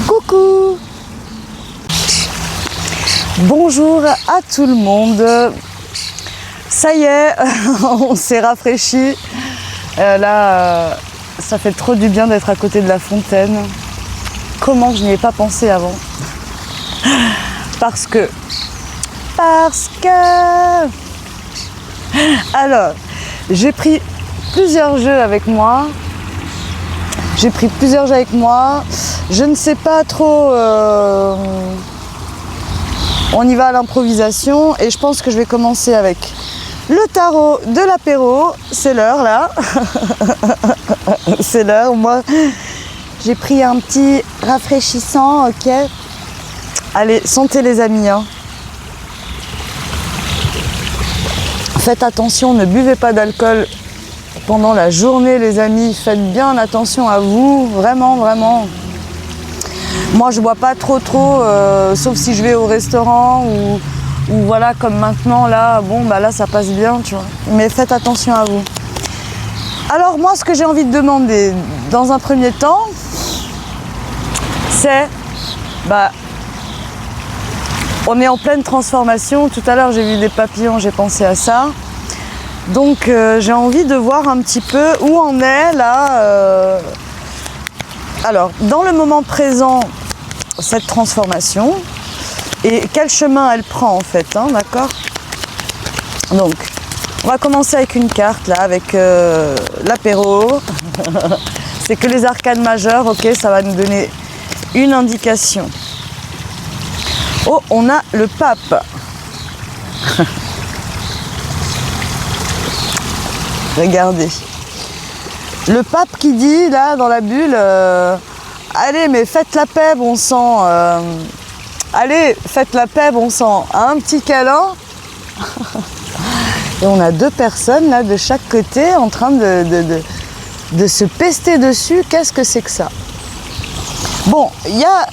Coucou. Bonjour à tout le monde. Ça y est, on s'est rafraîchi. Là, ça fait trop du bien d'être à côté de la fontaine. Comment je n'y ai pas pensé avant? Parce que... Alors, j'ai pris plusieurs jeux avec moi. Je ne sais pas trop... On y va à l'improvisation et je pense que je vais commencer avec le tarot de l'apéro. C'est l'heure là. C'est l'heure. Moi, j'ai pris un petit rafraîchissant, ok. Allez, sentez les amis. Hein. Faites attention, ne buvez pas d'alcool pendant la journée les amis. Faites bien attention à vous, vraiment, vraiment. Moi je bois pas trop, sauf si je vais au restaurant ou voilà comme maintenant là, bon bah là ça passe bien tu vois. Mais faites attention à vous. Alors moi ce que j'ai envie de demander dans un premier temps, c'est on est en pleine transformation. Tout à l'heure j'ai vu des papillons, j'ai pensé à ça. Donc j'ai envie de voir un petit peu où on est là. Alors dans le moment présent, cette transformation et quel chemin elle prend en fait, hein, d'accord? Donc on va commencer avec une carte là, avec l'apéro. C'est que les arcanes majeures, ok, ça va nous donner une indication. Oh, on a le pape. Regardez. Le pape qui dit là dans la bulle, allez mais faites la paix bon sang, allez faites la paix bon sang, un petit câlin. Et on a deux personnes là de chaque côté en train de se pester dessus. Qu'est-ce que c'est que ça? Bon, il y a...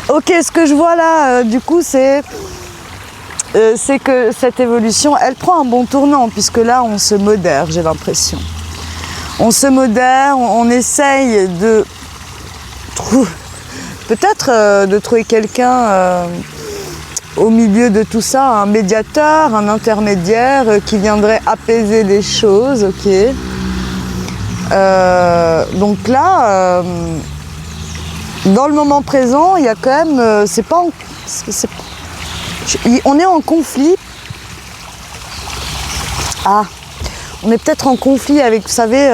Ok, ce que je vois là, du coup, c'est que cette évolution, elle prend un bon tournant, puisque là, on se modère, j'ai l'impression. On se modère, on essaye de... Peut-être de trouver quelqu'un au milieu de tout ça, un médiateur, un intermédiaire qui viendrait apaiser les choses, ok. Donc là... dans le moment présent, il y a quand même, on est en conflit. Ah, on est peut-être en conflit avec, vous savez,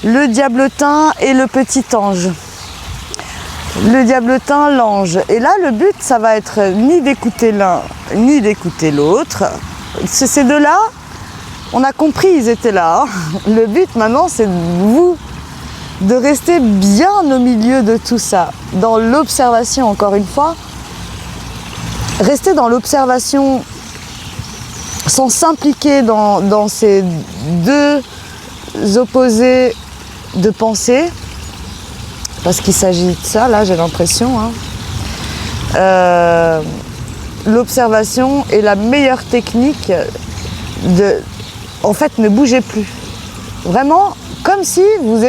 le diabletin et le petit ange. Le diabletin, l'ange. Et là, le but, ça va être ni d'écouter l'un, ni d'écouter l'autre. Ces deux-là, on a compris, ils étaient là. Hein. Le but maintenant, c'est de rester bien au milieu de tout ça, dans l'observation encore une fois. Rester dans l'observation sans s'impliquer dans ces deux opposés de pensée, parce qu'il s'agit de ça, là j'ai l'impression. Hein. L'observation est la meilleure technique en fait, ne bougez plus. Vraiment, comme si vous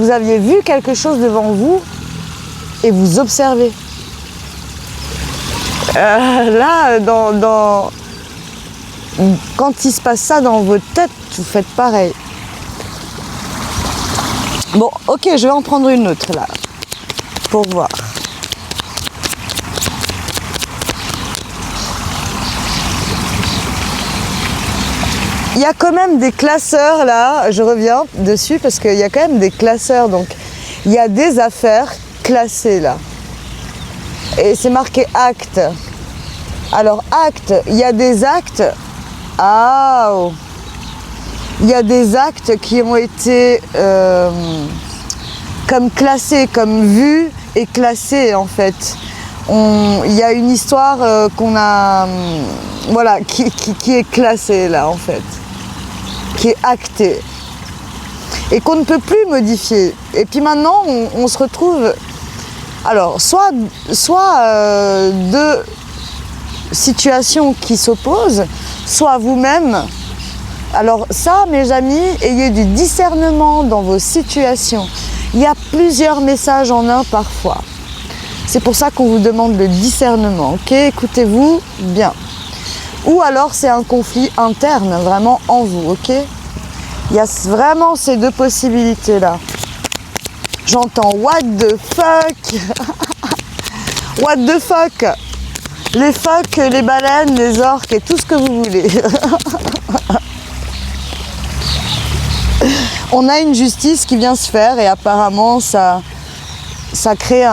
aviez vu quelque chose devant vous et vous observez. Là, quand il se passe ça dans votre tête, vous faites pareil. Bon, ok, je vais en prendre une autre là, pour voir. Il y a quand même des classeurs là, je reviens dessus parce qu'il y a quand même des classeurs, donc il y a des affaires classées là. Et c'est marqué acte. Alors acte, il y a des actes. Ah, oh. Il y a des actes qui ont été comme classés, comme vus et classés en fait. Il y a une histoire qu'on a, voilà, qui est classée là en fait, qui est actée et qu'on ne peut plus modifier. Et puis maintenant, on se retrouve Alors, soit deux situations qui s'opposent, soit vous-même. Alors ça, mes amis, ayez du discernement dans vos situations. Il y a plusieurs messages en un parfois. C'est pour ça qu'on vous demande le discernement, ok? Écoutez-vous bien. Ou alors c'est un conflit interne, vraiment en vous, ok? Il y a vraiment ces deux possibilités-là. J'entends what the fuck. What the fuck. Les phoques, les baleines, les orques et tout ce que vous voulez. On a une justice qui vient se faire et apparemment ça crée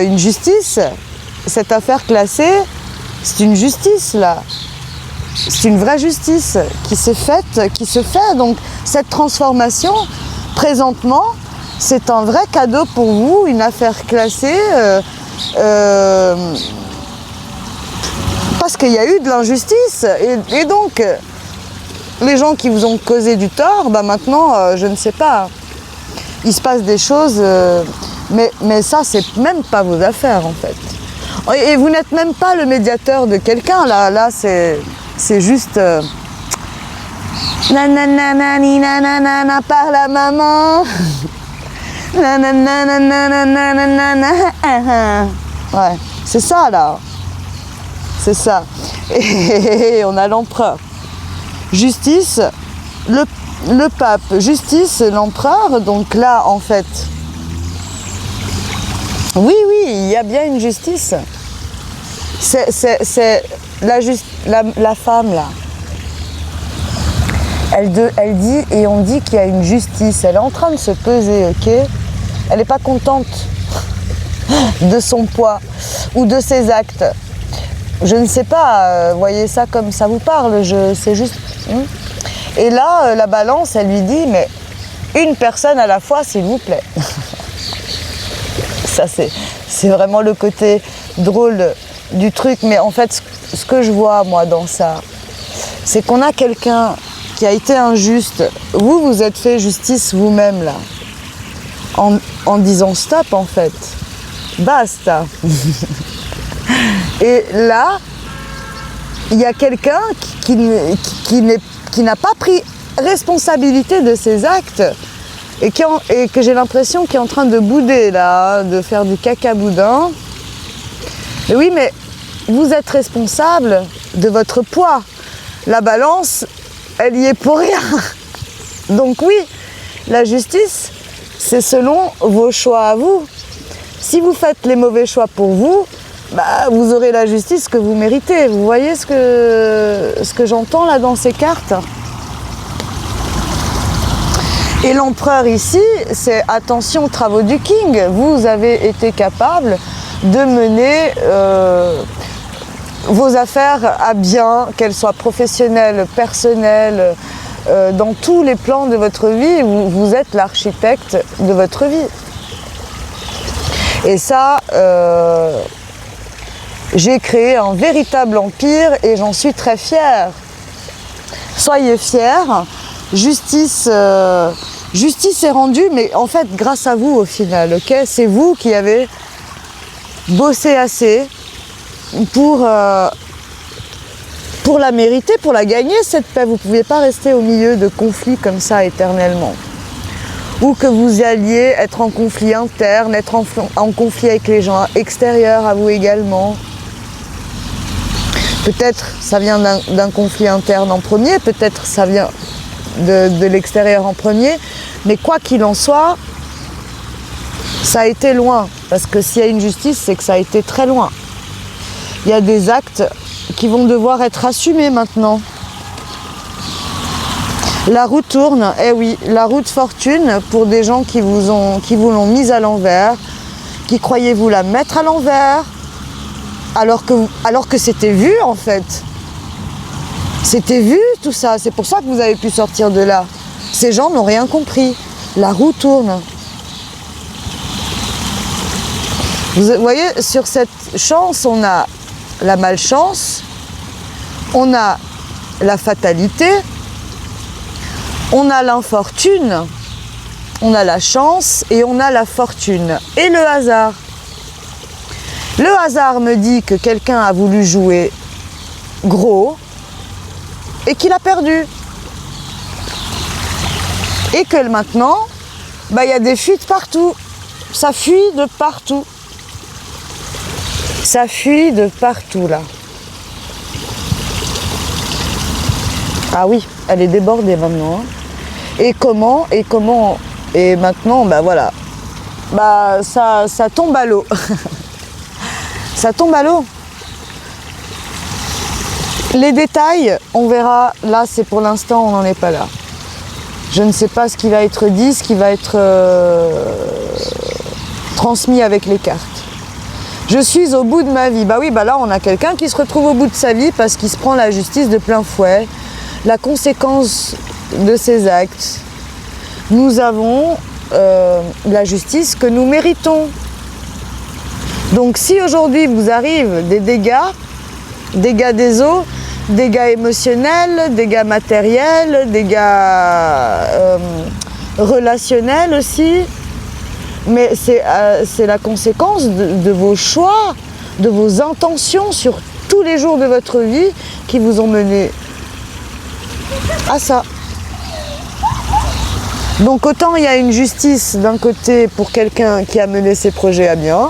une justice. Cette affaire classée, c'est une justice là. C'est une vraie justice qui s'est faite, qui se fait. Donc cette transformation, présentement, c'est un vrai cadeau pour vous, une affaire classée. Parce qu'il y a eu de l'injustice. Et donc, les gens qui vous ont causé du tort, bah maintenant, je ne sais pas. Il se passe des choses, mais ça, c'est même pas vos affaires en fait. Et vous n'êtes même pas le médiateur de quelqu'un, là c'est juste nanana nanana par la maman. Ouais, c'est ça là. C'est ça. Et on a l'empereur. Justice, le pape. Justice, l'empereur. Donc là, en fait, oui, il y a bien une justice. C'est la femme là. Elle dit, et on dit qu'il y a une justice. Elle est en train de se peser, ok? Elle n'est pas contente de son poids ou de ses actes. Je ne sais pas, voyez ça comme ça vous parle, c'est juste... Et là, la balance, elle lui dit, mais une personne à la fois, s'il vous plaît. Ça, c'est vraiment le côté drôle du truc. Mais en fait, ce que je vois, moi, dans ça, c'est qu'on a quelqu'un qui a été injuste. Vous, vous êtes fait justice vous-même, là. En disant stop, en fait. Basta. Et là, il y a quelqu'un qui n'a pas pris responsabilité de ses actes et que j'ai l'impression qu'il est en train de bouder là, de faire du caca boudin. Mais oui, mais vous êtes responsable de votre poids. La balance, elle y est pour rien. Donc oui, la justice, c'est selon vos choix à vous. Si vous faites les mauvais choix pour vous, bah, vous aurez la justice que vous méritez. Vous voyez ce que j'entends là dans ces cartes? Et l'empereur ici, c'est attention aux travaux du king. Vous avez été capable de mener vos affaires à bien, qu'elles soient professionnelles, personnelles, dans tous les plans de votre vie. Vous êtes l'architecte de votre vie. Et ça, j'ai créé un véritable empire et j'en suis très fière. Soyez fiers. Justice est rendue, mais en fait grâce à vous au final, ok? C'est vous qui avez bossé assez pour la mériter, pour la gagner cette paix. Vous ne pouviez pas rester au milieu de conflits comme ça éternellement. Ou que vous alliez être en conflit interne, être en conflit avec les gens extérieurs à vous également. Peut-être ça vient d'un conflit interne en premier, peut-être ça vient de l'extérieur en premier, mais quoi qu'il en soit, ça a été loin, parce que s'il y a une justice, c'est que ça a été très loin. Il y a des actes qui vont devoir être assumés maintenant. La roue tourne, eh oui, la roue de fortune pour des gens qui vous l'ont mise à l'envers, qui croyaient vous la mettre à l'envers, alors que c'était vu en fait. C'était vu tout ça, c'est pour ça que vous avez pu sortir de là. Ces gens n'ont rien compris. La roue tourne. Vous voyez, sur cette chance, on a la malchance, on a la fatalité, on a l'infortune, on a la chance et on a la fortune. Et le hasard. Le hasard me dit que quelqu'un a voulu jouer gros et qu'il a perdu. Et que maintenant, bah, y a des fuites partout. Ça fuit de partout. Ça fuit de partout là. Ah oui, elle est débordée maintenant. Hein. Et comment et maintenant, bah voilà. Bah ça tombe à l'eau. Ça tombe à l'eau. Les détails, on verra. Là, c'est pour l'instant, on n'en est pas là. Je ne sais pas ce qui va être dit, ce qui va être transmis avec les cartes. Je suis au bout de ma vie. Bah oui, bah là, on a quelqu'un qui se retrouve au bout de sa vie parce qu'il se prend la justice de plein fouet. La conséquence de ses actes. Nous avons la justice que nous méritons. Donc si aujourd'hui vous arrive des dégâts des eaux, dégâts émotionnels, dégâts matériels, dégâts relationnels aussi, mais c'est la conséquence de vos choix, de vos intentions sur tous les jours de votre vie qui vous ont mené à ça. Donc autant il y a une justice d'un côté pour quelqu'un qui a mené ses projets à bien,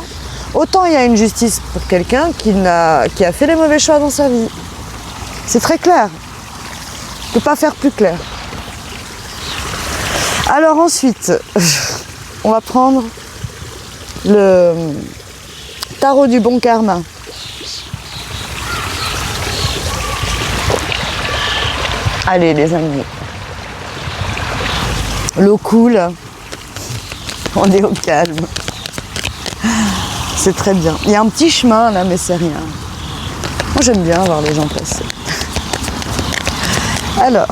autant il y a une justice pour quelqu'un qui a fait les mauvais choix dans sa vie. C'est très clair. Je ne peux pas faire plus clair. Alors ensuite, on va prendre le tarot du bon karma. Allez les amis. L'eau coule. On est au calme. C'est très bien. Il y a un petit chemin là, mais c'est rien. Moi j'aime bien voir les gens passer. Alors.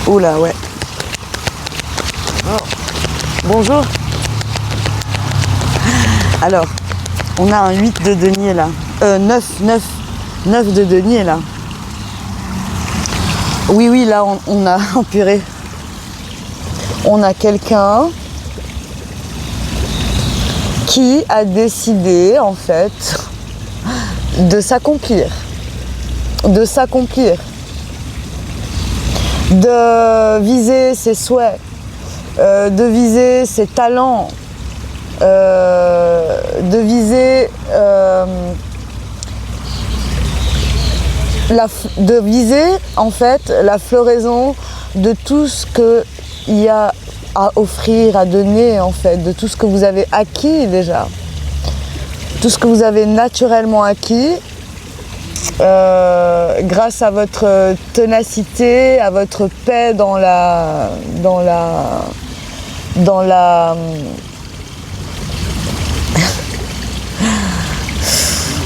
Oula, ouais. Oh. Bonjour. Alors, on a un 8 de denier là. 9 de denier là. Oui, là on a empuré. On a quelqu'un qui a décidé en fait de s'accomplir, de viser ses souhaits, de viser ses talents, de viser en fait la floraison de tout ce qu'il y a à offrir, à donner en fait, de tout ce que vous avez acquis déjà, tout ce que vous avez naturellement acquis grâce à votre ténacité, à votre paix dans la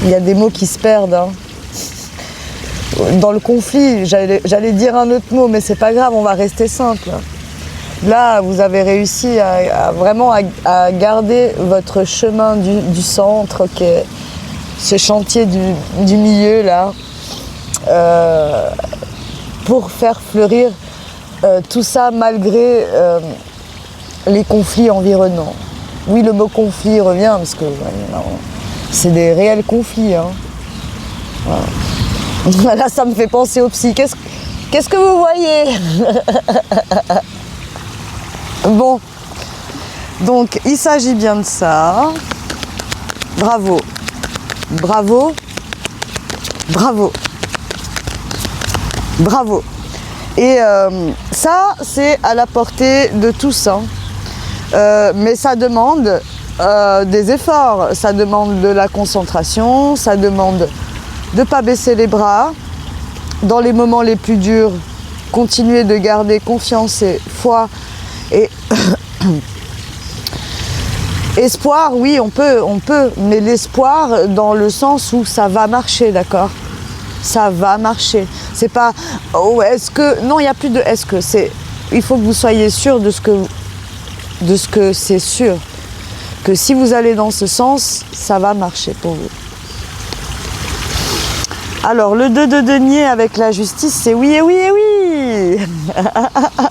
il y a des mots qui se perdent hein. Dans le conflit, j'allais dire un autre mot, mais c'est pas grave, on va rester simple. Là, vous avez réussi à vraiment garder votre chemin du centre, qui est ce chantier du milieu, là, pour faire fleurir tout ça malgré les conflits environnants. Oui, le mot conflit revient, parce que c'est des réels conflits. Hein. Voilà, ça me fait penser au psy. Qu'est-ce que vous voyez? Bon, donc il s'agit bien de ça. Bravo, bravo, bravo, bravo. Et ça, c'est à la portée de tous. Hein. Mais ça demande des efforts, ça demande de la concentration, ça demande de ne pas baisser les bras. Dans les moments les plus durs, continuer de garder confiance et foi. Et espoir, oui, on peut, mais l'espoir dans le sens où ça va marcher, d'accord? Ça va marcher. C'est pas, oh, est-ce que, non, il n'y a plus de est-ce que, il faut que vous soyez sûr de ce que c'est sûr. Que si vous allez dans ce sens, ça va marcher pour vous. Alors, le 2 de denier avec la justice, c'est oui et oui et oui. oui.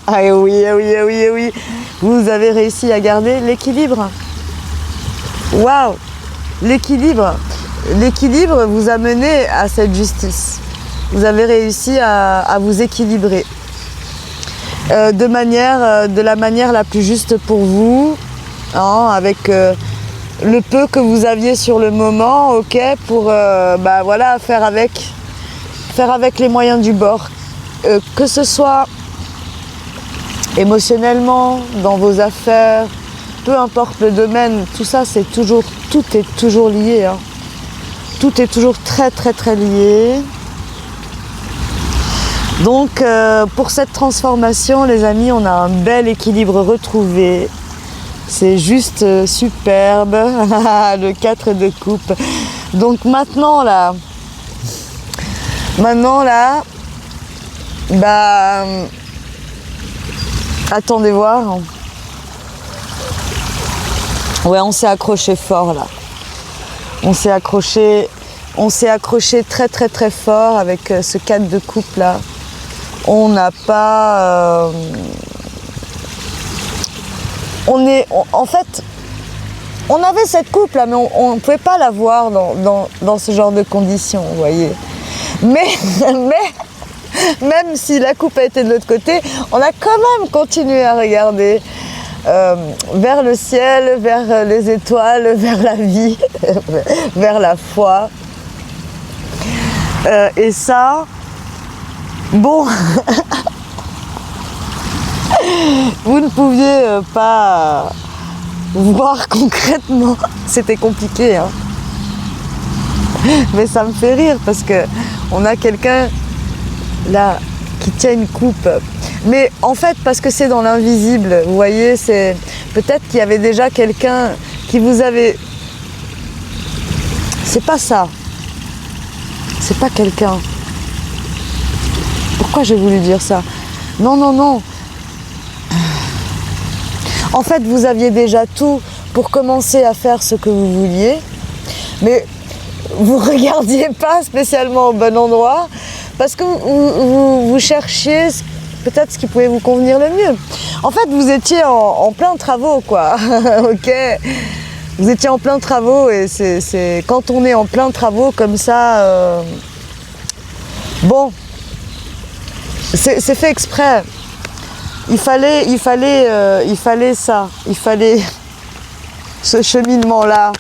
Ah oui, ah oui, ah oui, ah oui. Vous avez réussi à garder l'équilibre. Waouh! L'équilibre. L'équilibre vous a mené à cette justice. Vous avez réussi à vous équilibrer de la manière la plus juste pour vous, hein, avec le peu que vous aviez sur le moment, ok, pour voilà, faire avec les moyens du bord, que ce soit émotionnellement, dans vos affaires, peu importe le domaine, tout ça tout est toujours lié, hein. Tout est toujours très très très lié. Donc pour cette transformation, les amis, on a un bel équilibre retrouvé. C'est juste superbe. Le 4 de coupe. Donc maintenant là, attendez voir. Ouais, on s'est accroché fort là. On s'est accroché très très très fort avec ce 4 de coupe là. On n'a pas... en fait, on avait cette coupe là, mais on ne pouvait pas la voir dans ce genre de conditions, vous voyez. Mais même si la coupe a été de l'autre côté, on a quand même continué à regarder vers le ciel, vers les étoiles, vers la vie, vers la foi. Et ça, bon, vous ne pouviez pas voir concrètement, c'était compliqué, hein. Mais ça me fait rire parce que on a quelqu'un là qui tient une coupe. Mais en fait, parce que c'est dans l'invisible, vous voyez, c'est peut-être qu'il y avait déjà quelqu'un qui vous avait... C'est pas ça. C'est pas quelqu'un. Pourquoi j'ai voulu dire ça? Non, non, non. En fait, vous aviez déjà tout pour commencer à faire ce que vous vouliez, mais vous ne regardiez pas spécialement au bon endroit parce que vous cherchiez peut-être ce qui pouvait vous convenir le mieux. En fait, vous étiez en plein travaux, quoi. Ok, vous étiez en plein travaux et c'est quand on est en plein travaux comme ça, bon, c'est fait exprès. Il fallait ça, il fallait ce cheminement-là.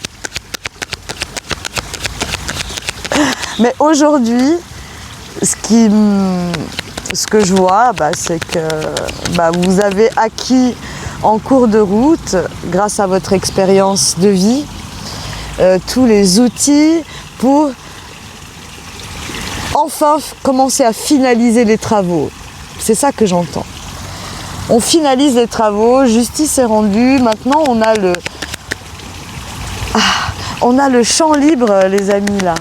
Mais aujourd'hui, ce que je vois, c'est que vous avez acquis en cours de route, grâce à votre expérience de vie, tous les outils pour enfin commencer à finaliser les travaux. C'est ça que j'entends. On finalise les travaux, justice est rendue, maintenant on a le champ libre, les amis, là.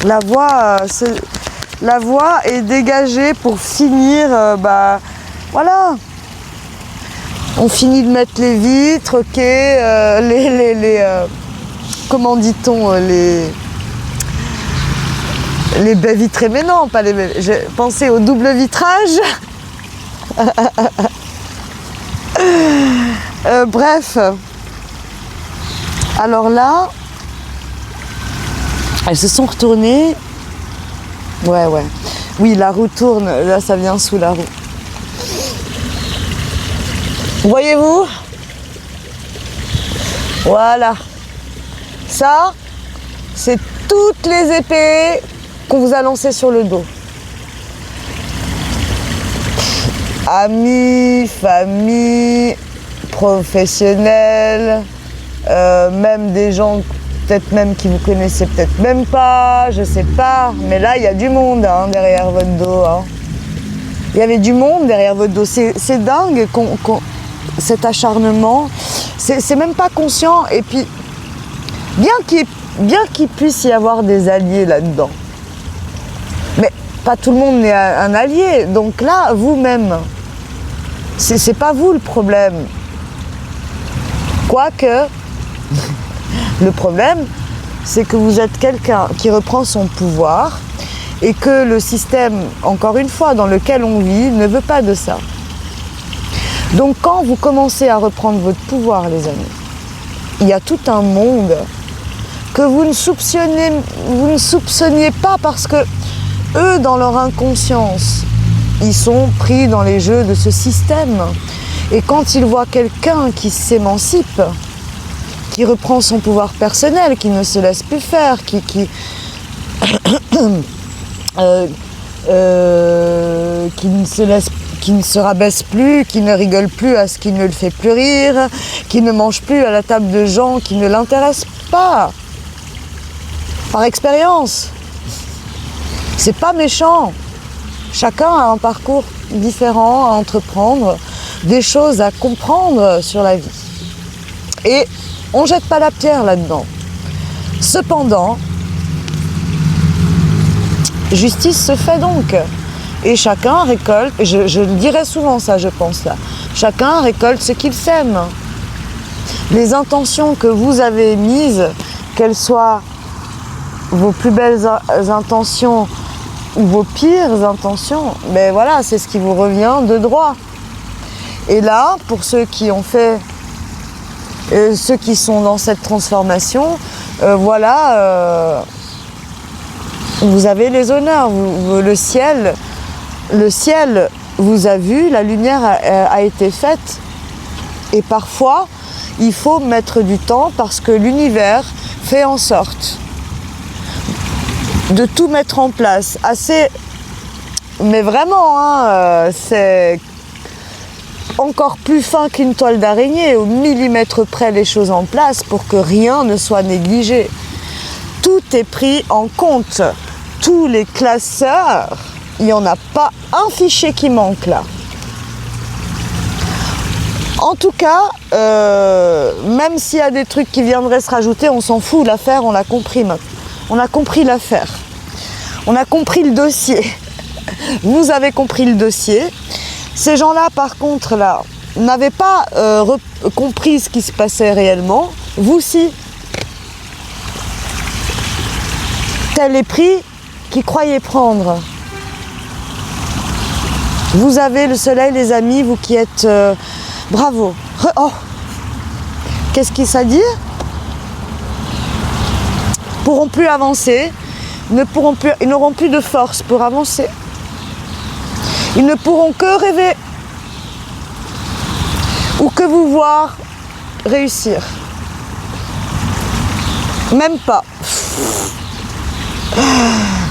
La voie est dégagée pour finir, voilà. On finit de mettre les vitres, ok, comment dit-on, les baies vitrées, mais non, pas les baies, j'ai pensé au double vitrage. Bref, alors là, elles se sont retournées. Ouais, oui, la roue tourne, là ça vient sous la roue. Voyez-vous? Voilà, ça c'est toutes les épées qu'on vous a lancées sur le dos. Amis, famille, professionnels, même des gens peut-être même qui vous connaissez peut-être même pas, je sais pas, mais là il y a du monde, hein, derrière votre dos, hein. Il y avait du monde derrière votre dos, c'est dingue cet acharnement, c'est même pas conscient, et puis bien qu'il puisse y avoir des alliés là-dedans, mais pas tout le monde n'est un allié, donc là vous-même, c'est pas vous le problème. Quoique, le problème, c'est que vous êtes quelqu'un qui reprend son pouvoir Et que le système, encore une fois, dans lequel on vit, ne veut pas de ça. Donc quand vous commencez à reprendre votre pouvoir, les amis, il y a tout un monde que vous ne soupçonniez pas parce que eux, dans leur inconscience, ils sont pris dans les jeux de ce système. Et quand ils voient quelqu'un qui s'émancipe, qui reprend son pouvoir personnel, qui ne se laisse plus faire, qui ne se rabaisse plus, qui ne rigole plus à ce qui ne le fait plus rire, qui ne mange plus à la table de gens qui ne l'intéressent pas. Par expérience, c'est pas méchant. Chacun a un parcours différent à entreprendre, des choses à comprendre sur la vie. Et on ne jette pas la pierre là-dedans. Cependant, justice se fait donc. Et chacun récolte, je le dirai souvent ça, je pense là, chacun récolte ce qu'il sème. Les intentions que vous avez mises, qu'elles soient vos plus belles intentions ou vos pires intentions, ben voilà, c'est ce qui vous revient de droit. Et là, pour ceux qui ont fait, ceux qui sont dans cette transformation, voilà, vous avez les honneurs, le ciel vous a vu, la lumière a été faite. Et parfois, il faut mettre du temps parce que l'univers fait en sorte de tout mettre en place. Mais vraiment, hein, c'est encore plus fin qu'une toile d'araignée, au millimètre près les choses en place pour que rien ne soit négligé. Tout est pris en compte. Tous les classeurs, il n'y en a pas un fichier qui manque là. En tout cas, même s'il y a des trucs qui viendraient se rajouter, on s'en fout, l'affaire, on l'a compris maintenant. On a compris l'affaire. On a compris le dossier. Vous avez compris le dossier. Ces gens-là, par contre, là, n'avaient pas compris ce qui se passait réellement. Vous, si. Tel les prix qu'ils croyaient prendre. Vous avez le soleil, les amis, vous qui êtes... bravo. Oh. Qu'est-ce qu'il s'est dit ? Pourront plus avancer, ils n'auront plus de force pour avancer. Ils ne pourront que rêver ou que vous voir réussir. Même pas.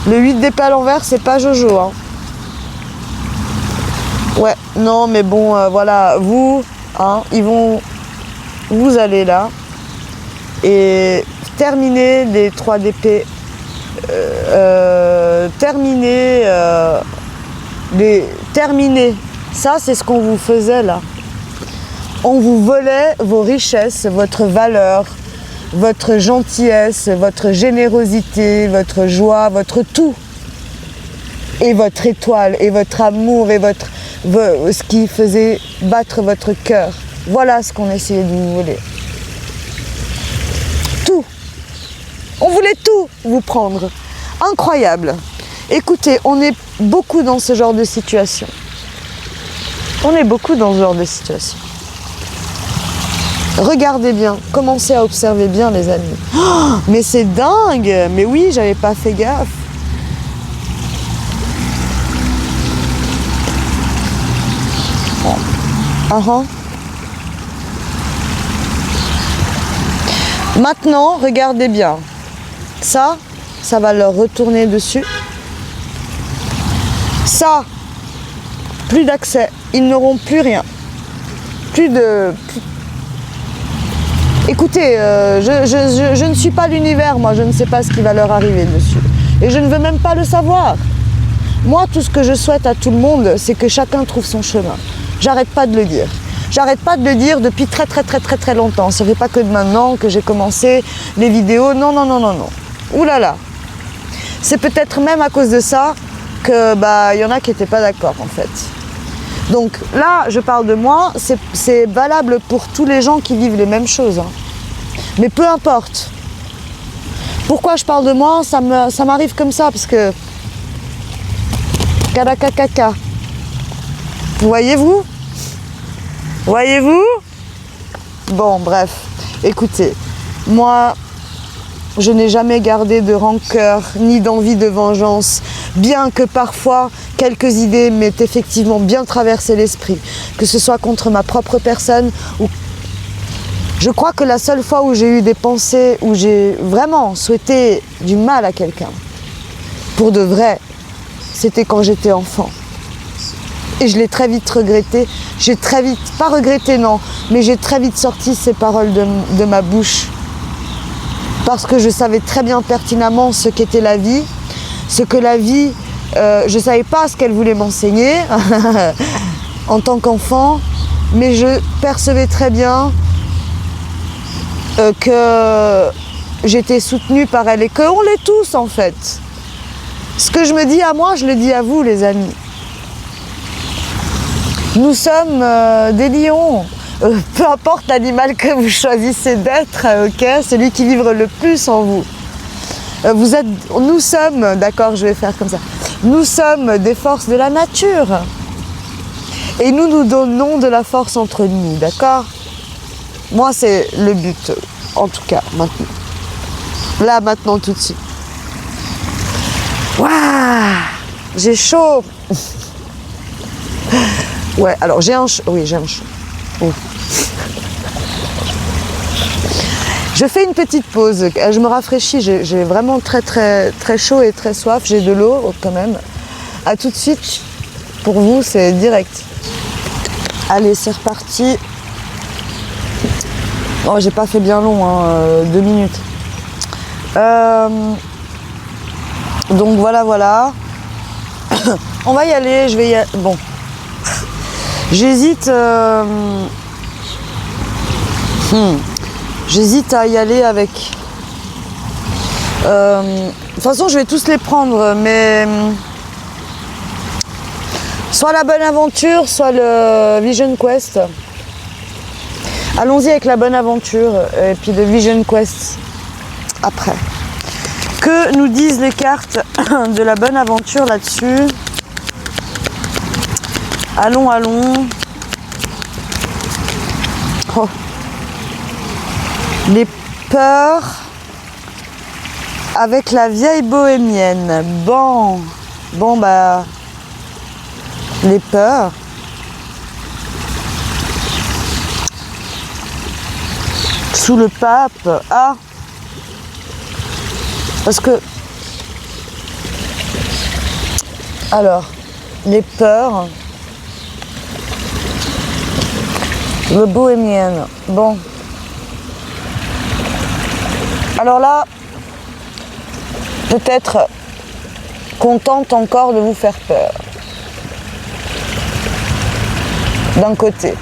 Le 8 d'épée à l'envers, c'est pas Jojo. Hein. Ouais, non, mais bon, voilà, vous, hein, vous allez là et terminer les 3 d'épée, terminer, ça c'est ce qu'on vous faisait là. On vous volait vos richesses, votre valeur, votre gentillesse, votre générosité, votre joie, votre tout. Et votre étoile, et votre amour, et ce qui faisait battre votre cœur. Voilà ce qu'on essayait de vous voler. Tout. On voulait tout vous prendre. Incroyable. Écoutez, on est beaucoup dans ce genre de situation. On est beaucoup dans ce genre de situation. Regardez bien, commencez à observer bien les amis. Oh, mais c'est dingue. Mais oui, j'avais pas fait gaffe. Maintenant, regardez bien. Ça va leur retourner dessus. Ça, plus d'accès. Ils n'auront plus rien. Écoutez, je ne suis pas l'univers, moi. Je ne sais pas ce qui va leur arriver dessus. Et je ne veux même pas le savoir. Moi, tout ce que je souhaite à tout le monde, c'est que chacun trouve son chemin. J'arrête pas de le dire. J'arrête pas de le dire depuis très longtemps. Ça fait pas que de maintenant que j'ai commencé les vidéos. Non. Ouh là là. C'est peut-être même à cause de ça que y en a qui n'étaient pas d'accord en fait. Donc là, je parle de moi. C'est valable pour tous les gens qui vivent les mêmes choses. Hein. Mais peu importe. Pourquoi je parle de moi ? Ça m'arrive comme ça parce que Caca. Voyez-vous? Voyez-vous? Bon, bref. Écoutez, moi, je n'ai jamais gardé de rancœur ni d'envie de vengeance, bien que parfois quelques idées m'aient effectivement bien traversé l'esprit, que ce soit contre ma propre personne ou... Je crois que la seule fois où j'ai eu des pensées, où j'ai vraiment souhaité du mal à quelqu'un, pour de vrai, c'était quand j'étais enfant. Et je l'ai très vite regretté. J'ai très vite, pas regretté non, mais j'ai très vite sorti ces paroles de ma bouche. Parce que je savais très bien pertinemment ce qu'était la vie, ce que la vie, je ne savais pas ce qu'elle voulait m'enseigner en tant qu'enfant, mais je percevais très bien que j'étais soutenue par elle et qu'on l'est tous en fait. Ce que je me dis à moi, je le dis à vous les amis. Nous sommes des lions, peu importe l'animal que vous choisissez d'être, ok, celui qui vivre le plus en vous. Nous sommes, d'accord, je vais faire comme ça, nous sommes des forces de la nature et nous nous donnons de la force entre nous, d'accord? Moi c'est le but, en tout cas, maintenant. Là, maintenant, tout de suite. Waouh, j'ai chaud. Ouais, alors j'ai un chaud. Oui, j'ai un chaud. Oh. Je fais une petite pause. Je me rafraîchis. J'ai vraiment très chaud et très soif. J'ai de l'eau quand même. À tout de suite. Pour vous, c'est direct. Allez, c'est reparti. Oh, j'ai pas fait bien long, hein, 2 minutes. Donc voilà. On va y aller. Je vais y aller. Bon. J'hésite à y aller avec... de toute façon, je vais tous les prendre, mais... soit la bonne aventure, soit le Vision Quest. Allons-y avec la bonne aventure et puis le Vision Quest après. Que nous disent les cartes de la bonne aventure là-dessus? Allons. Oh. Les peurs avec la vieille bohémienne. Bon bah, les peurs. Sous le pape. Ah, parce que alors les peurs. Le bohémienne. Bon. Alors là, peut-être qu'on tente encore de vous faire peur. D'un côté.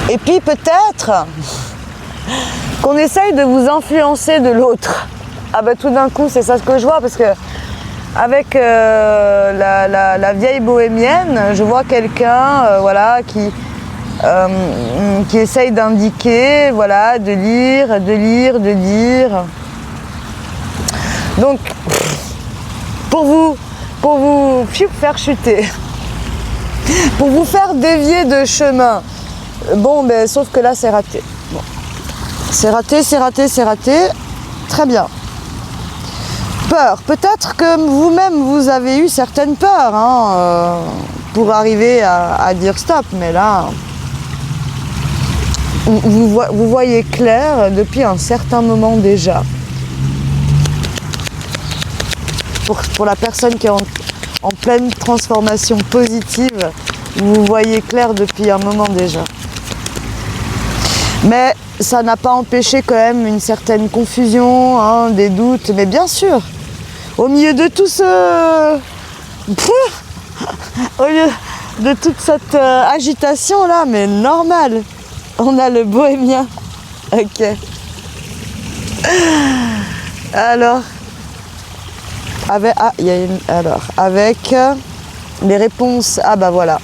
Et puis peut-être qu'on essaye de vous influencer de l'autre. Ah bah tout d'un coup, c'est ça ce que je vois, parce que avec la vieille bohémienne, je vois quelqu'un voilà, qui essaye d'indiquer, voilà, de lire. Donc, pour vous faire chuter, pour vous faire dévier de chemin. Bon, ben, sauf que là, c'est raté. Bon. C'est raté. Très bien. Peur. Peut-être que vous-même, vous avez eu certaines peurs, hein, pour arriver à dire stop, mais là... Vous voyez clair depuis un certain moment déjà. Pour la personne qui est en pleine transformation positive, vous voyez clair depuis un moment déjà. Mais ça n'a pas empêché quand même une certaine confusion, hein, des doutes. Mais bien sûr, au milieu de tout ce... au lieu de toute cette agitation là, mais normal. On a le bohémien. Ok. Alors, avec les réponses. Ah bah voilà.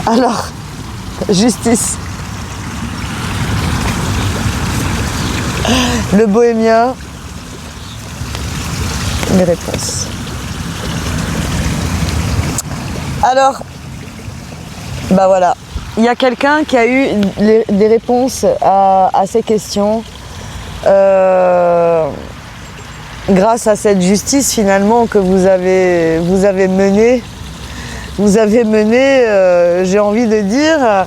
Alors, justice. Le bohémien. mes réponses. Alors, bah voilà, il y a quelqu'un qui a eu des réponses à ces questions grâce à cette justice finalement que vous avez menée. Vous avez mené, j'ai envie de dire,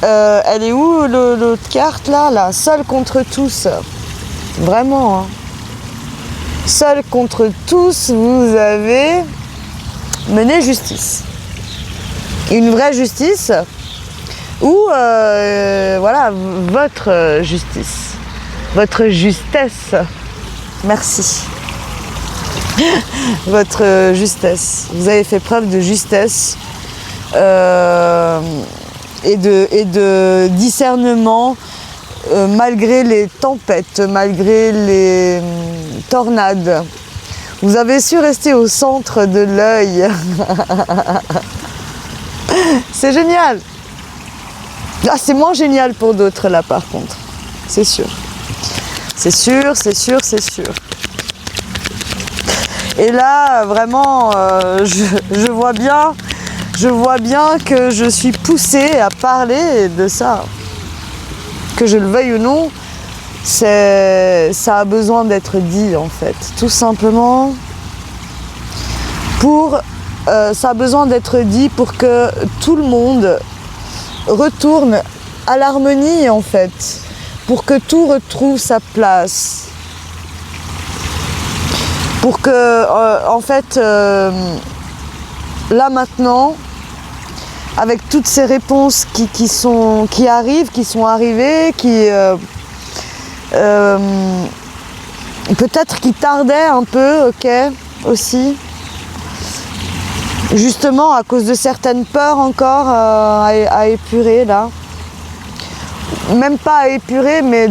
elle est où l'autre carte là, seul contre tous. Vraiment, hein. Seul contre tous, vous avez mené justice. Une vraie justice ou voilà, votre justice, votre justesse. Merci. Votre justesse. Vous avez fait preuve de justesse et de discernement malgré les tempêtes, malgré les tornades. Vous avez su rester au centre de l'œil. C'est génial. Ah, c'est moins génial pour d'autres là par contre. C'est sûr. C'est sûr, c'est sûr, c'est sûr. Et là, vraiment, je vois bien que je suis poussée à parler de ça. Que je le veuille ou non, ça a besoin d'être dit en fait. Tout simplement, ça a besoin d'être dit pour que tout le monde retourne à l'harmonie en fait. Pour que tout retrouve sa place. Pour que, en fait, là maintenant, avec toutes ces réponses qui sont arrivées, peut-être qui tardaient un peu, ok, aussi, justement à cause de certaines peurs encore à épurer là. Même pas à épurer, mais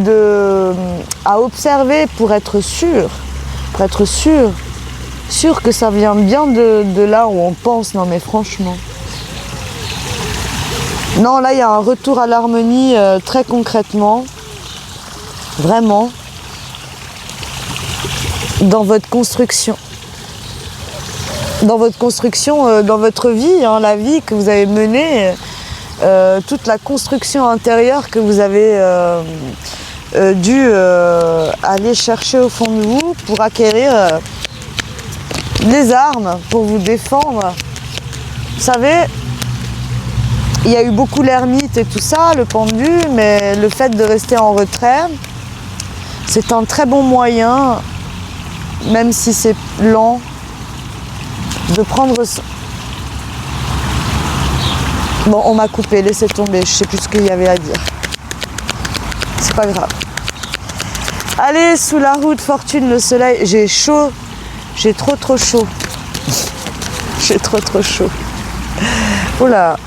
à observer pour être sûr. Pour être sûr que ça vient bien de là où on pense. Non mais franchement. Non, là il y a un retour à l'harmonie très concrètement. Vraiment. Dans votre construction. Dans votre vie, hein, la vie que vous avez menée. Toute la construction intérieure que vous avez dû aller chercher au fond de vous pour acquérir des armes pour vous défendre. Vous savez, il y a eu beaucoup l'ermite et tout ça, le pendu, mais le fait de rester en retrait, c'est un très bon moyen, même si c'est lent, de prendre... Bon, on m'a coupé, laissez tomber, je sais plus ce qu'il y avait à dire. C'est pas grave. Allez, sous la route, fortune, le soleil. J'ai chaud, j'ai trop chaud. J'ai trop chaud. Oula.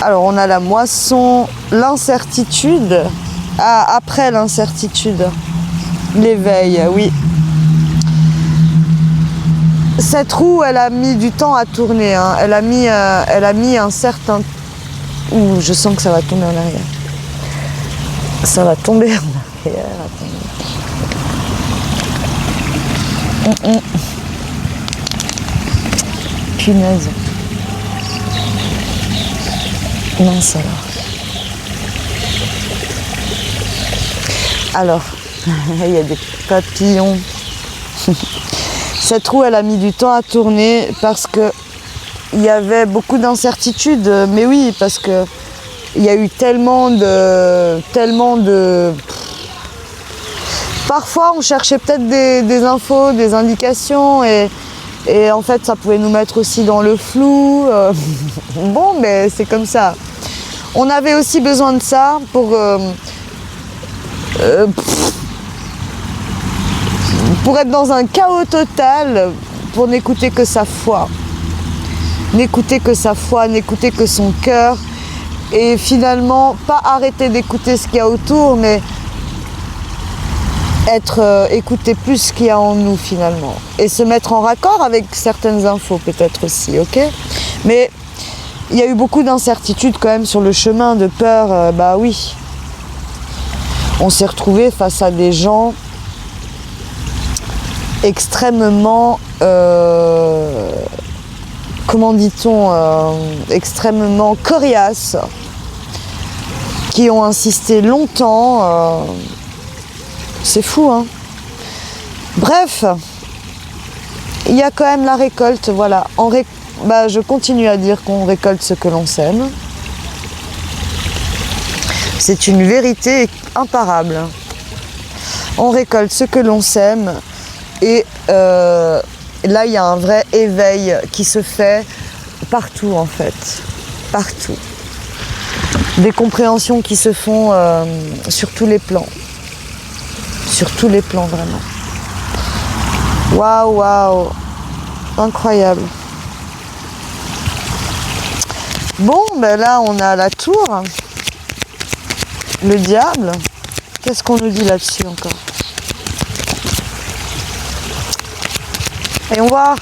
Alors, on a la moisson, l'incertitude. Ah, après l'incertitude. L'éveil, oui. Cette roue, elle a mis du temps à tourner. Hein. Elle a mis un certain... Ouh, je sens que ça va tomber en arrière. Ça va tomber en arrière. Attendez. Punaise. Mince alors. Alors, il y a des papillons. Cette roue, elle a mis du temps à tourner parce que il y avait beaucoup d'incertitudes. Mais oui, parce que il y a eu tellement de... Parfois, on cherchait peut-être des infos, des indications et en fait, ça pouvait nous mettre aussi dans le flou. Bon, mais c'est comme ça. On avait aussi besoin de ça pour être dans un chaos total, pour n'écouter que sa foi. N'écouter que sa foi, n'écouter que son cœur. Et finalement, pas arrêter d'écouter ce qu'il y a autour, mais écouter plus ce qu'il y a en nous finalement. Et se mettre en raccord avec certaines infos peut-être aussi, ok ? Mais il y a eu beaucoup d'incertitudes quand même sur le chemin, de peur, bah oui. On s'est retrouvés face à des gens extrêmement, comment dit-on, extrêmement coriaces, qui ont insisté longtemps. C'est fou, hein. Bref, il y a quand même la récolte, voilà. Je continue à dire qu'on récolte ce que l'on sème. C'est une vérité imparable. On récolte ce que l'on sème et là, il y a un vrai éveil qui se fait partout, en fait. Partout. Des compréhensions qui se font sur tous les plans. Sur tous les plans, vraiment. Waouh, waouh. Incroyable. Bon, ben là, on a la tour. Le diable. Qu'est-ce qu'on nous dit là-dessus encore? Allons voir.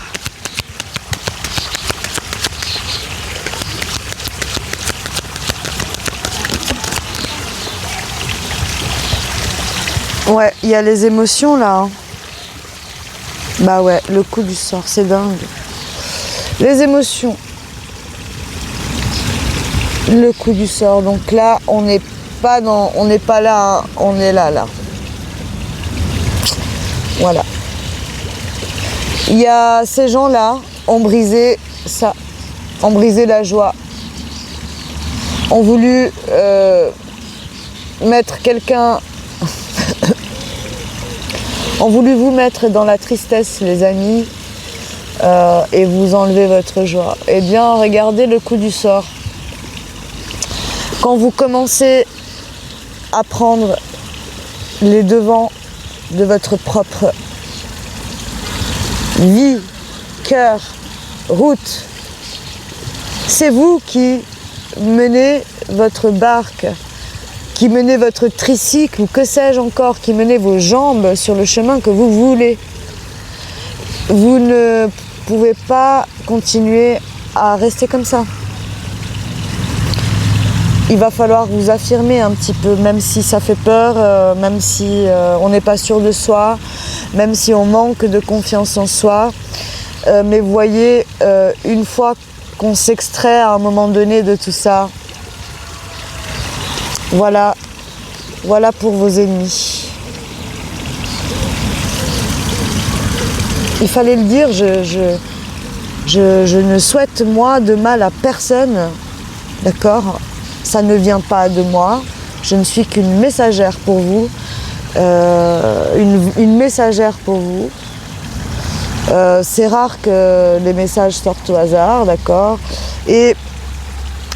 Ouais, il y a les émotions là. Hein. Bah ouais, le coup du sort, c'est dingue. Les émotions. Le coup du sort. Donc là, on n'est pas là, hein. On est là. Voilà. Il y a ces gens-là ont brisé ça, ont brisé la joie, ont voulu mettre quelqu'un, ont voulu vous mettre dans la tristesse, les amis, et vous enlever votre joie. Eh bien, regardez le coup du sort. Quand vous commencez à prendre les devants de votre propre vie, cœur, route, c'est vous qui menez votre barque, qui menez votre tricycle ou que sais-je encore, qui menez vos jambes sur le chemin que vous voulez. Vous ne pouvez pas continuer à rester comme ça. Il va falloir vous affirmer un petit peu, même si ça fait peur, même si on n'est pas sûr de soi, même si on manque de confiance en soi. Mais vous voyez, une fois qu'on s'extrait à un moment donné de tout ça, voilà pour vos ennemis. Il fallait le dire, je ne souhaite moi de mal à personne, d'accord ? Ça ne vient pas de moi, je ne suis qu'une messagère pour vous, une messagère pour vous. C'est rare que les messages sortent au hasard, d'accord ? Et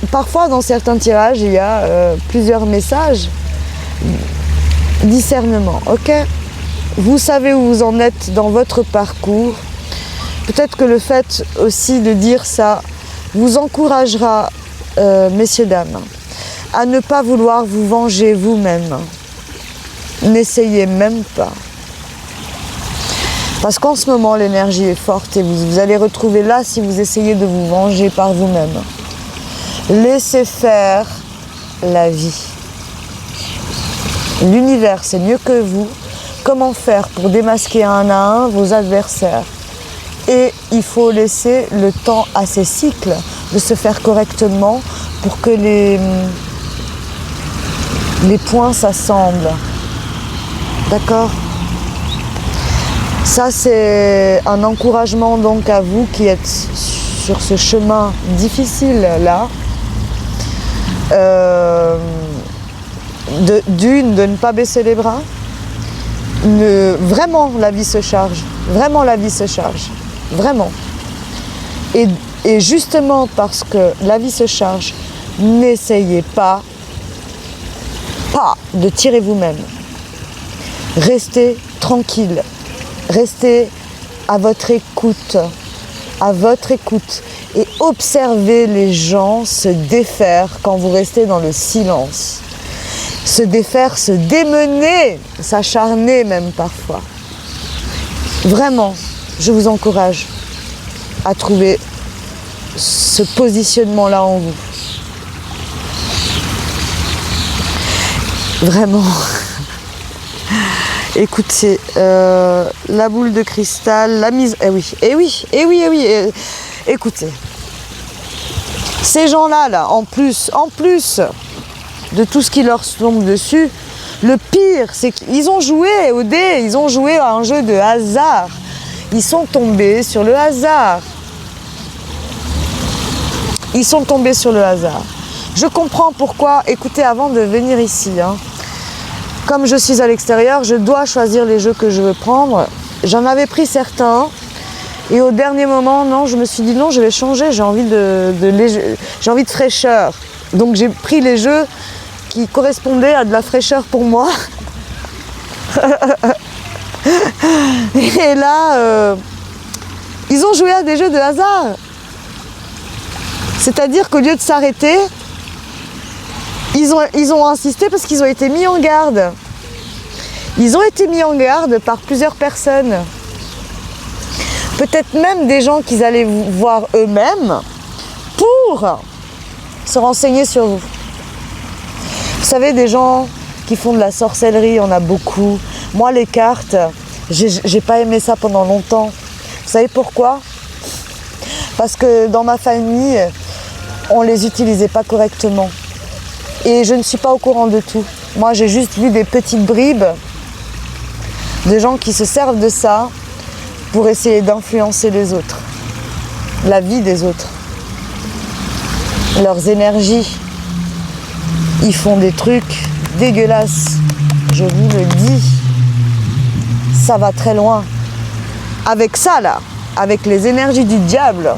parfois dans certains tirages, il y a plusieurs messages. Discernement, ok ? Vous savez où vous en êtes dans votre parcours. Peut-être que le fait aussi de dire ça vous encouragera, messieurs, dames, à ne pas vouloir vous venger vous-même. N'essayez même pas. Parce qu'en ce moment, l'énergie est forte et vous allez retrouver là si vous essayez de vous venger par vous-même. Laissez faire la vie. L'univers, c'est mieux que vous. Comment faire pour démasquer un à un vos adversaires? Et il faut laisser le temps à ces cycles de se faire correctement pour que les points s'assemblent. D'accord ? Ça, c'est un encouragement donc à vous qui êtes sur ce chemin difficile-là. De ne pas baisser les bras. Vraiment, la vie se charge. Vraiment, la vie se charge. Vraiment. Et justement parce que la vie se charge, n'essayez pas de tirer vous-même. Restez tranquille. Restez à votre écoute. Et observez les gens se défaire quand vous restez dans le silence. Se défaire, se démener, s'acharner même parfois. Vraiment, je vous encourage à trouver ce positionnement-là en vous. Vraiment. Écoutez, la boule de cristal, la mise... Écoutez, ces gens-là, là, en plus de tout ce qui leur tombe dessus, le pire, c'est qu'ils ont joué au dé, ils ont joué à un jeu de hasard. Ils sont tombés sur le hasard. Ils sont tombés sur le hasard. Je comprends pourquoi, écoutez, avant de venir ici, comme je suis à l'extérieur, je dois choisir les jeux que je veux prendre. J'en avais pris certains et au dernier moment, non, je me suis dit non, je vais changer, j'ai envie de fraîcheur. Donc j'ai pris les jeux qui correspondaient à de la fraîcheur pour moi. Et là, ils ont joué à des jeux de hasard. C'est-à-dire qu'au lieu de s'arrêter, ils ont insisté parce qu'ils ont été mis en garde. Ils ont été mis en garde par plusieurs personnes. Peut-être même des gens qu'ils allaient voir eux-mêmes pour se renseigner sur vous. Vous savez, des gens qui font de la sorcellerie, on a beaucoup. Moi, les cartes, j'ai pas aimé ça pendant longtemps. Vous savez pourquoi? Parce que dans ma famille, on les utilisait pas correctement. Et je ne suis pas au courant de tout. Moi, j'ai juste vu des petites bribes de gens qui se servent de ça pour essayer d'influencer les autres, la vie des autres, leurs énergies. Ils font des trucs dégueulasses, je vous le dis. Ça va très loin. Avec ça, là, avec les énergies du diable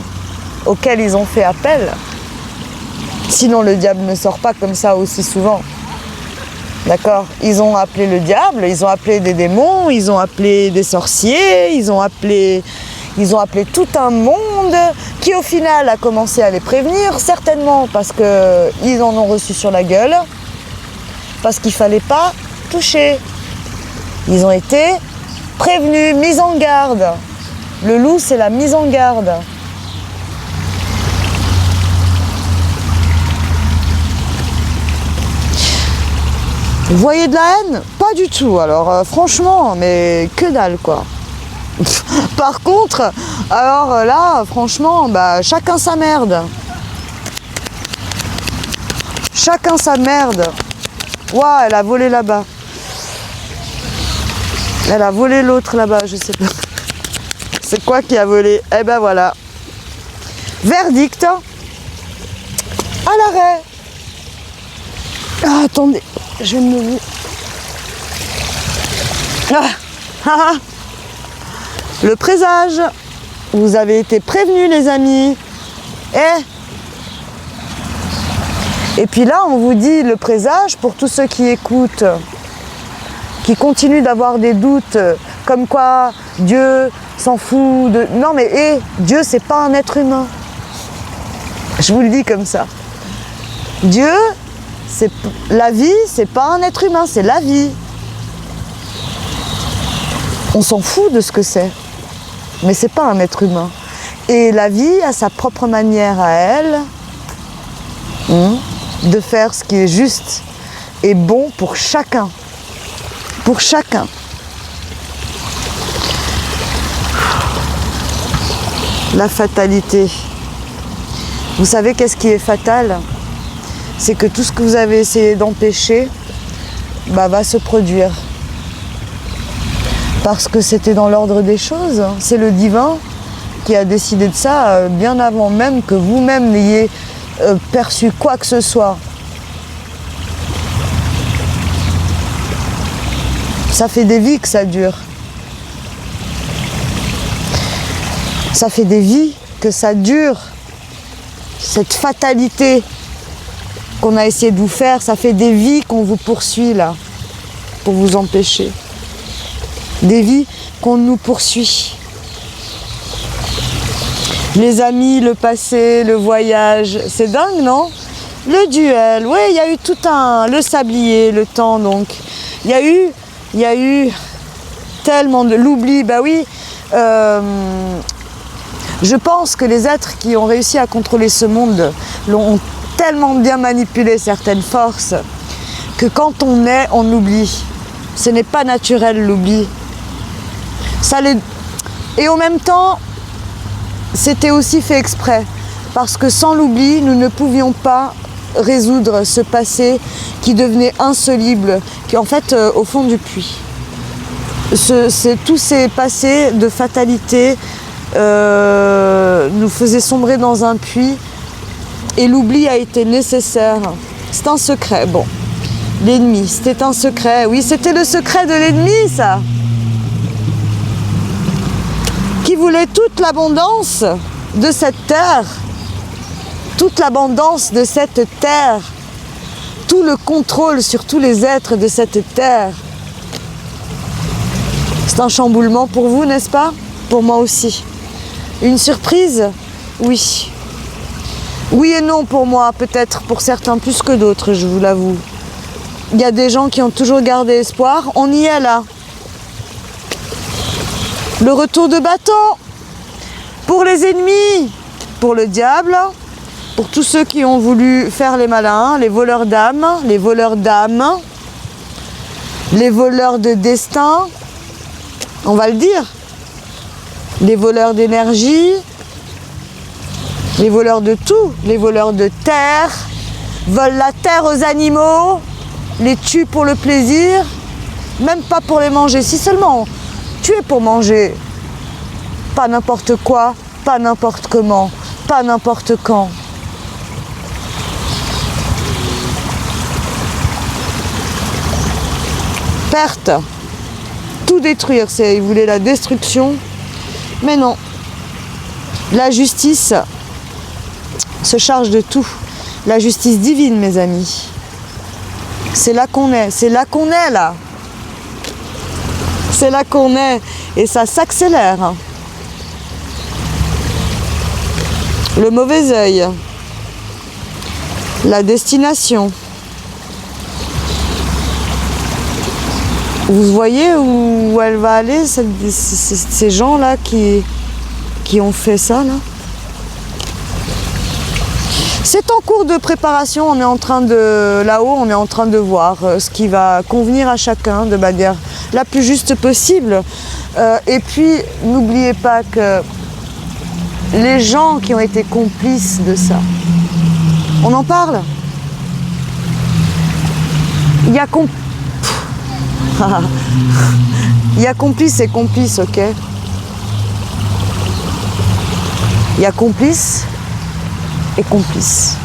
auxquelles ils ont fait appel, sinon le diable ne sort pas comme ça aussi souvent. D'accord? Ils ont appelé le diable, ils ont appelé des démons, ils ont appelé des sorciers, ils ont appelé tout un monde qui au final a commencé à les prévenir, certainement parce qu'ils en ont reçu sur la gueule, parce qu'il ne fallait pas toucher. Ils ont été prévenus, mis en garde. Le loup, c'est la mise en garde. Vous voyez de la haine? Pas du tout. Alors franchement, mais que dalle quoi. Par contre, alors là, franchement, chacun sa merde. Chacun sa merde. Ouah, elle a volé là-bas. Elle a volé l'autre là-bas, je sais pas. C'est quoi qui a volé? Eh ben voilà. Verdict. À l'arrêt. Ah, attendez. Je ne me... Le présage. Vous avez été prévenus les amis. Et puis là on vous dit le présage pour tous ceux qui écoutent, qui continuent d'avoir des doutes, comme quoi Dieu s'en fout de... Non mais Dieu c'est pas un être humain. Je vous le dis comme ça. Dieu, c'est la vie, c'est pas un être humain, c'est la vie. On s'en fout de ce que c'est, mais c'est pas un être humain. Et la vie a sa propre manière à elle de faire ce qui est juste et bon pour chacun. Pour chacun. La fatalité. Vous savez qu'est-ce qui est fatal? C'est que tout ce que vous avez essayé d'empêcher va se produire. Parce que c'était dans l'ordre des choses. C'est le divin qui a décidé de ça bien avant même que vous-même n'ayez perçu quoi que ce soit. Ça fait des vies que ça dure. Ça fait des vies que ça dure. Cette fatalité qu'on a essayé de vous faire, ça fait des vies qu'on vous poursuit là, pour vous empêcher. Des vies qu'on nous poursuit. Les amis, le passé, le voyage, c'est dingue, non? Le duel, oui, il y a eu tout le sablier, le temps, donc. Il y a eu tellement de... L'oubli, oui. Je pense que les êtres qui ont réussi à contrôler ce monde l'ont tellement bien manipulé certaines forces que quand on oublie. Ce n'est pas naturel l'oubli. Et en même temps, c'était aussi fait exprès. Parce que sans l'oubli, nous ne pouvions pas résoudre ce passé qui devenait insoluble, qui en fait au fond du puits. Tous ces passés de fatalité nous faisaient sombrer dans un puits et l'oubli a été nécessaire. C'est un secret, bon. L'ennemi, c'était un secret. Oui, c'était le secret de l'ennemi, ça. Qui voulait toute l'abondance de cette terre. Toute l'abondance de cette terre. Tout le contrôle sur tous les êtres de cette terre. C'est un chamboulement pour vous, n'est-ce pas? Pour moi aussi. Une surprise? Oui. Oui et non pour moi, peut-être pour certains plus que d'autres, je vous l'avoue. Il y a des gens qui ont toujours gardé espoir, on y est là. Le retour de bâton pour les ennemis, pour le diable, pour tous ceux qui ont voulu faire les malins, les voleurs d'âme, les voleurs d'âme, les voleurs de destin, on va le dire, les voleurs d'énergie, les voleurs de tout, les voleurs de terre, volent la terre aux animaux, les tuent pour le plaisir, même pas pour les manger, si seulement tuer pour manger, pas n'importe quoi, pas n'importe comment, pas n'importe quand. Perte, tout détruire, ils voulaient la destruction, mais non, la justice se charge de tout. La justice divine, mes amis. C'est là qu'on est. C'est là qu'on est, là. C'est là qu'on est. Et ça s'accélère. Le mauvais œil. La destination. Vous voyez où elle va aller, ces gens-là qui ont fait ça, là? C'est en cours de préparation, on est en train de, là-haut, on est en train de voir ce qui va convenir à chacun de manière la plus juste possible. Et puis, n'oubliez pas que les gens qui ont été complices de ça, on en parle. Il y a il y a complices et complices, ok? Il y a complices et complices.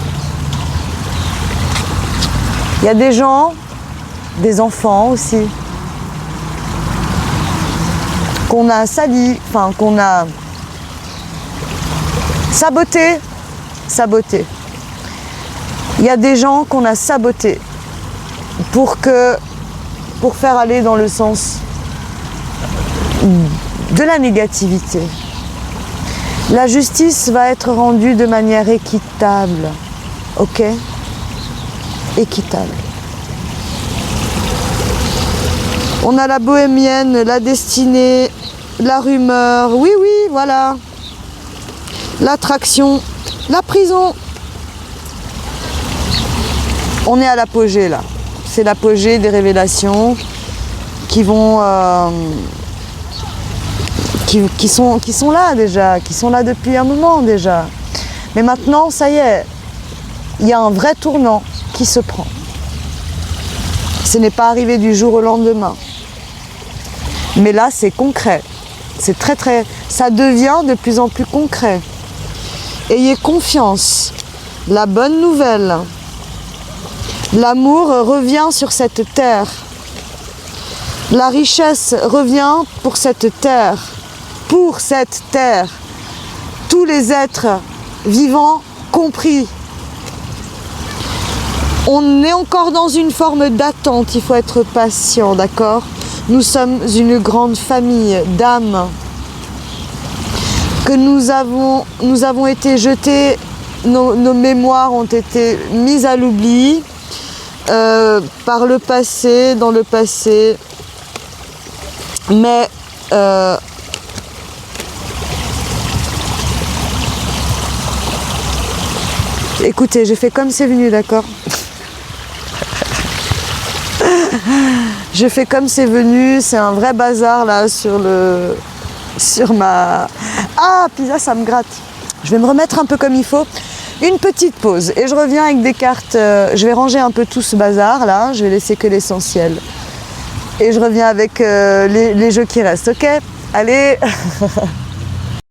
Il y a des gens, des enfants aussi, qu'on a salis, enfin qu'on a sabotés. Il y a des gens qu'on a sabotés pour faire aller dans le sens de la négativité. La justice va être rendue de manière équitable, ok? Équitable. On a la bohémienne, la destinée, la rumeur, oui, voilà. L'attraction, la prison. On est à l'apogée là. C'est l'apogée des révélations qui vont... Qui sont là déjà, qui sont là depuis un moment déjà. Mais maintenant, ça y est, il y a un vrai tournant qui se prend. Ce n'est pas arrivé du jour au lendemain. Mais là, c'est concret. C'est très, ça devient de plus en plus concret. Ayez confiance. La bonne nouvelle. L'amour revient sur cette terre. La richesse revient pour cette terre. Pour cette terre, tous les êtres vivants compris. On est encore dans une forme d'attente, il faut être patient, d'accord? Nous sommes une grande famille d'âmes que nous avons été jetés, nos mémoires ont été mises à l'oubli par le passé, dans le passé, mais écoutez, j'ai fait comme c'est venu, d'accord? Je fais comme c'est venu, c'est un vrai bazar là sur ma... Ah, Pisa, ça me gratte. Je vais me remettre un peu comme il faut. Une petite pause et je reviens avec des cartes. Je vais ranger un peu tout ce bazar là, je vais laisser que l'essentiel. Et je reviens avec les jeux qui restent, ok? Allez